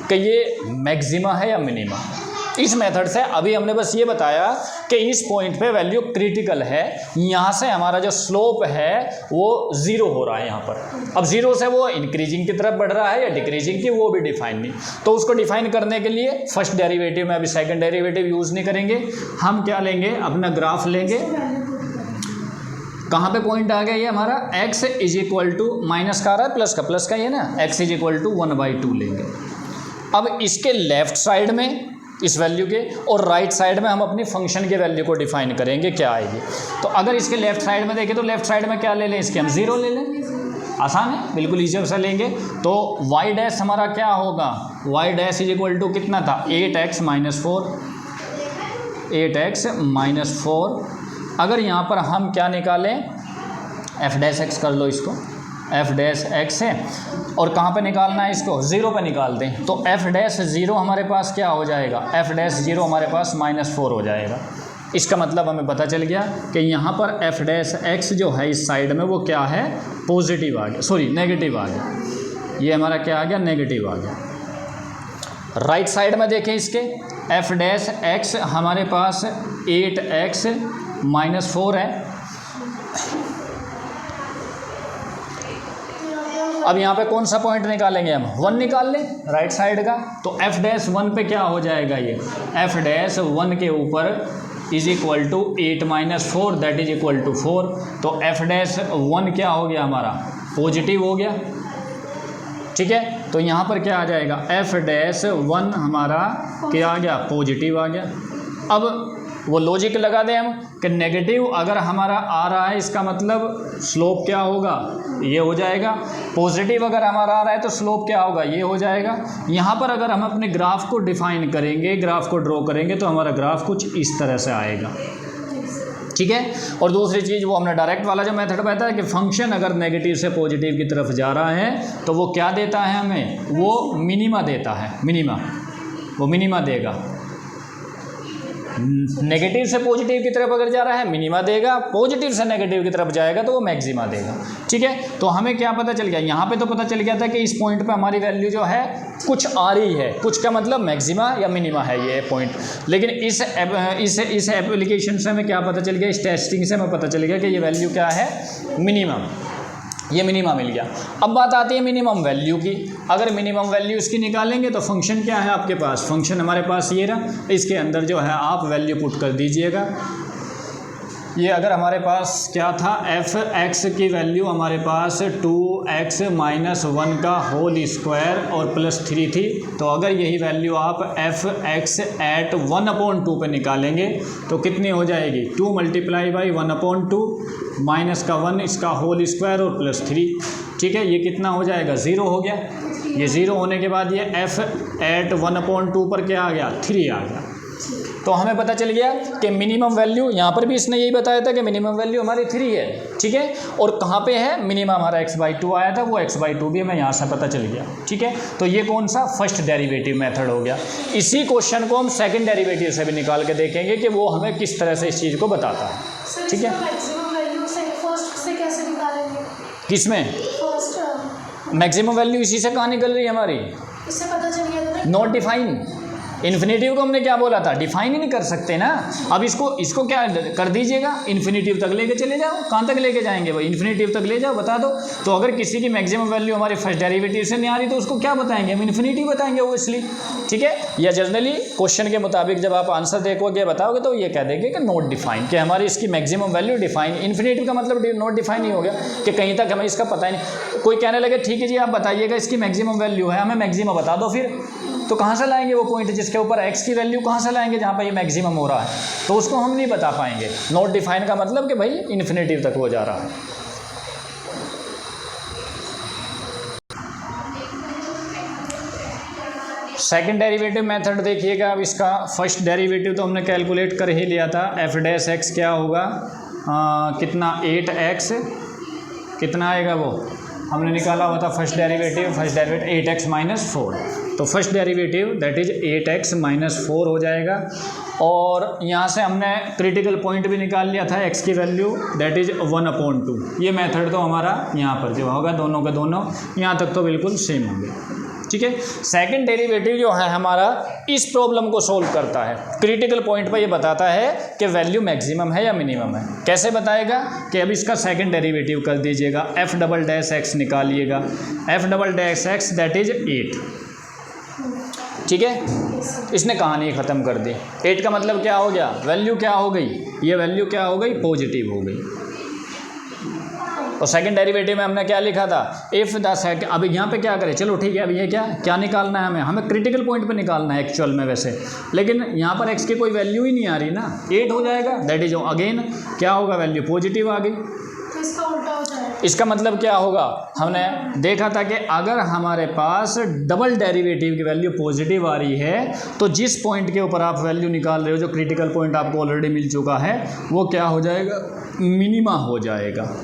कि ये मैक्सिमा है या मिनिमा। इस मेथड से अभी हमने बस ये बताया कि इस पॉइंट पे वैल्यू क्रिटिकल है, यहाँ से हमारा जो स्लोप है वो 0 हो रहा है यहाँ पर। अब 0 से वो इंक्रीजिंग की तरफ बढ़ रहा है या डिक्रीजिंग की, वो भी डिफाइन नहीं। तो उसको डिफाइन करने के लिए फर्स्ट डेरिवेटिव में अभी सेकंड डेरिवेटिव यूज़ नहीं करेंगे, हम क्या लेंगे, अपना ग्राफ लेंगे। कहाँ पे पॉइंट आ गया ये हमारा, x = माइनस का आ रहा है, प्लस का ये ना, x = 1/2 लेंगे। अब इसके लेफ्ट साइड में इस वैल्यू के और राइट साइड में हम अपनी फंक्शन के वैल्यू को डिफाइन करेंगे, क्या आएगी। तो अगर इसके लेफ्ट साइड में देखें तो लेफ्ट साइड में क्या ले लें, इसके हम 0 ले लें, आसान है, बिल्कुल ईजी से लेंगे। तो y डैश हमारा क्या होगा, y डैश = कितना था, 8x - 4, 8x - 4। अगर यहाँ पर हम क्या निकालें, f डैश x कर लो इसको, f डैश x है, और कहाँ पे निकालना है इसको, 0 पे निकाल दें। तो f डैश 0 हमारे पास क्या हो जाएगा, f डैश 0 हमारे पास -4 हो जाएगा। इसका मतलब हमें पता चल गया कि यहाँ पर f डैश x जो है इस साइड में वो क्या है, पॉजिटिव आ गया, सॉरी नेगेटिव आ गया। ये हमारा क्या आ गया, नेगेटिव आ गया। राइट साइड में देखें इसके, f डैश x हमारे पास 8x - 4 है। अब यहाँ पे कौन सा पॉइंट निकालेंगे हम, 1 निकाल लें राइट साइड का। तो f डैश 1 पे क्या हो जाएगा, ये f डैश 1 के ऊपर = 8 - 4 दैट = 4। तो f डैश 1 क्या हो गया हमारा, पॉजिटिव हो गया। ठीक है, तो यहाँ पर क्या आ जाएगा, f डैश 1 हमारा क्या आ गया, पॉजिटिव आ गया। अब वो लॉजिक लगा दें हम कि नेगेटिव अगर हमारा आ रहा है इसका मतलब स्लोप क्या होगा, ये हो जाएगा। पॉजिटिव अगर हमारा आ रहा है तो स्लोप क्या होगा, ये हो जाएगा। यहाँ पर अगर हम अपने ग्राफ को डिफाइन करेंगे, ग्राफ को ड्रॉ करेंगे तो हमारा ग्राफ कुछ इस तरह से आएगा। ठीक है, और दूसरी चीज़ वो हमने डायरेक्ट वाला जो मेथड बताया कि फंक्शन अगर नेगेटिव से पॉजिटिव की तरफ जा रहा है तो वो क्या देता है हमें, वो मिनिमा देता है, मिनिमा, वो मिनिमा देगा। नेगेटिव से पॉजिटिव की तरफ अगर जा रहा है मिनिमा देगा, पॉजिटिव से नेगेटिव की तरफ जाएगा तो वो मैक्सिमा देगा। ठीक है, तो हमें क्या पता चल गया, यहाँ पे तो पता चल गया था कि इस पॉइंट पे हमारी वैल्यू जो है कुछ आ रही है, कुछ का मतलब मैक्सिमा या मिनिमा है ये पॉइंट। लेकिन इस एप्लीकेशन से हमें क्या पता चल गया, इस टेस्टिंग से हमें पता चल गया कि ये वैल्यू क्या है, मिनिमम, ये मिनिमम मिल गया। अब बात आती है मिनिमम वैल्यू की। अगर मिनिमम वैल्यू इसकी निकालेंगे तो फंक्शन क्या है आपके पास, फंक्शन हमारे पास ये रहा, इसके अंदर जो है आप वैल्यू पुट कर दीजिएगा। ये अगर हमारे पास क्या था, एफ एक्स की वैल्यू हमारे पास 2x - 1 का होल स्क्वायर और +3 थी, तो अगर यही वैल्यू आप एफ एक्स एट 1/2 पे निकालेंगे तो कितनी हो जाएगी, 2 × 1/2 माइनस का 1 इसका होल स्क्वायर और +3, ठीक है। ये कितना हो जाएगा, 0 हो गया। ये 0 होने के बाद ये एफ एट 1/2 पर क्या आ गया, 3 आ गया। तो हमें पता चल गया कि मिनिमम वैल्यू, यहाँ पर भी इसने यही बताया था कि मिनिमम वैल्यू हमारी 3 है, ठीक है। और कहाँ पे है, मिनिमम हमारा x/2 आया था, वो x/2 भी हमें यहाँ से पता चल गया, ठीक है। तो ये कौन सा, फर्स्ट डेरिवेटिव मेथड हो गया। इसी क्वेश्चन को हम सेकंड डेरिवेटिव से भी निकाल के देखेंगे कि वो हमें किस तरह से इस चीज़ को बताता है, ठीक है। किस में मैक्सिमम वैल्यू, इसी से कहाँ निकल रही है हमारी, इससे पता चल गया था। Not define. इन्फिनेटिव को हमने क्या बोला था, डिफाइन ही नहीं कर सकते ना। अब इसको क्या कर दीजिएगा, इन्फिनेटिव तक लेके चले जाओ। कहाँ तक लेके जाएंगे भाई, इन्फिनेटिव तक ले जाओ, बता दो। तो अगर किसी की मैक्सिमम वैल्यू हमारी फर्स्ट डेरिवेटिव से नहीं आ रही तो उसको क्या बताएंगे, हम इन्फिनेटिव बताएंगे ओब्वियसली, ठीक है। या जनरली क्वेश्चन के मुताबिक जब आप आंसर देखोगे बताओगे तो ये कह देंगे कि नॉट डिफाइन, कि हमारी इसकी मैक्सिमम वैल्यू डिफाइन। इन्फिनेटिव का मतलब नॉट डिफाइन ही हो गया कि कहीं तक हमें इसका पता ही नहीं। कोई कहने लगे ठीक है जी आप बताइएगा इसकी मैक्सिमम वैल्यू है, हमें मैक्सिमम बता दो, फिर तो कहाँ से लाएंगे वो पॉइंट जिसके ऊपर x की वैल्यू कहाँ से लाएंगे जहाँ पर ये मैक्सिमम हो रहा है, तो उसको हम नहीं बता पाएंगे। नॉट डिफाइन का मतलब कि भाई इन्फिनेटिव तक वो जा रहा है। सेकंड डेरिवेटिव मेथड देखिएगा। अब इसका फर्स्ट डेरिवेटिव तो हमने कैलकुलेट कर ही लिया था, f' क्या होगा, कितना 8x, कितना आएगा वो हमने निकाला हुआ था फर्स्ट डेरिवेटिव 8x - 4। तो first derivative that is 8x - 4 हो जाएगा। और यहाँ से हमने क्रिटिकल पॉइंट भी निकाल लिया था, x की वैल्यू दैट इज 1/2। ये मेथड तो हमारा यहाँ पर जो होगा दोनों के दोनों यहाँ तक तो बिल्कुल सेम होंगे, ठीक है। सेकंड डेरिवेटिव जो है हमारा इस प्रॉब्लम को सोल्व करता है, क्रिटिकल पॉइंट पर ये बताता है कि वैल्यू मैक्सिमम है या मिनिमम है। कैसे बताएगा कि अब इसका सेकंड डेरिवेटिव कर दीजिएगा, f'(x) निकालिएगा, f'(x) दैट इज 8, ठीक है। इसने कहानी ख़त्म कर दी। 8 का मतलब क्या हो गया, वैल्यू क्या हो गई, ये वैल्यू क्या हो गई, पॉजिटिव हो गई। और सेकंड डेरिवेटिव में हमने क्या लिखा था, इफ़ द सेकंड। अब यहाँ पे क्या करें, चलो ठीक है, अब ये क्या निकालना है हमें क्रिटिकल पॉइंट पे निकालना है एक्चुअल में वैसे, लेकिन यहाँ पर x की कोई वैल्यू ही नहीं आ रही ना, 8 हो जाएगा, दैट इज अगेन क्या होगा, वैल्यू पॉजिटिव आ गई। इसका उल्टा हो जाएगा। इसका मतलब क्या होगा, हमने देखा था कि अगर हमारे पास डबल डेरिवेटिव की वैल्यू पॉजिटिव आ रही है तो जिस पॉइंट के ऊपर आप वैल्यू निकाल रहे हो, जो क्रिटिकल पॉइंट आपको ऑलरेडी मिल चुका है, वो क्या हो जाएगा, मिनिमा हो जाएगा,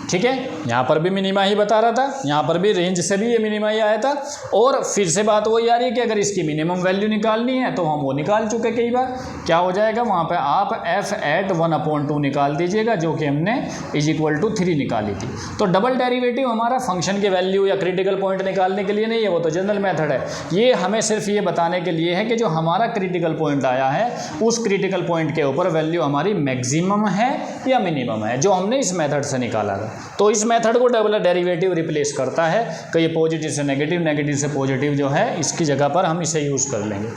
ठीक है। यहाँ पर भी मिनिमा ही बता रहा था, यहाँ पर भी रेंज से भी ये मिनिमा ही आया था। और फिर से बात वही आ रही है कि अगर इसकी मिनिमम वैल्यू निकालनी है तो हम वो निकाल चुके कई बार। क्या हो जाएगा, वहाँ पे आप f एट 1/2 निकाल दीजिएगा, जो कि हमने = 3 निकाली थी। तो डबल डेरिवेटिव हमारा फंक्शन की वैल्यू या क्रिटिकल पॉइंट निकालने के लिए नहीं है, वो तो जनरल मेथड है। ये हमें सिर्फ ये बताने के लिए है कि जो हमारा क्रिटिकल पॉइंट आया है उस क्रिटिकल पॉइंट के ऊपर वैल्यू हमारी मैक्सिमम है या मिनिमम है, जो हमने इस मेथड से निकाला था। तो इस मेथड को डबल डेरिवेटिव रिप्लेस करता है कि ये पॉजिटिव से नेगेटिव, नेगेटिव से पॉजिटिव जो है, इसकी जगह पर हम इसे यूज़ कर लेंगे।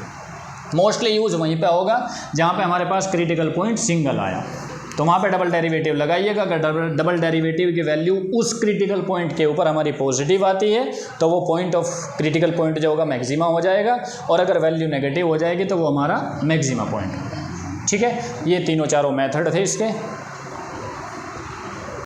मोस्टली यूज़ वहीं पे होगा जहाँ पे हमारे पास क्रिटिकल पॉइंट सिंगल आया, तो वहाँ पे डबल डेरिवेटिव लगाइएगा। अगर डबल डेरिवेटिव की वैल्यू उस क्रिटिकल पॉइंट के ऊपर हमारी पॉजिटिव आती है तो वो पॉइंट ऑफ क्रिटिकल पॉइंट जो होगा मैक्सिमा हो जाएगा, और अगर वैल्यू नेगेटिव हो जाएगी तो वो हमारा मैक्सिमा पॉइंट, ठीक है। ये तीनों चारों मेथड थे इसके।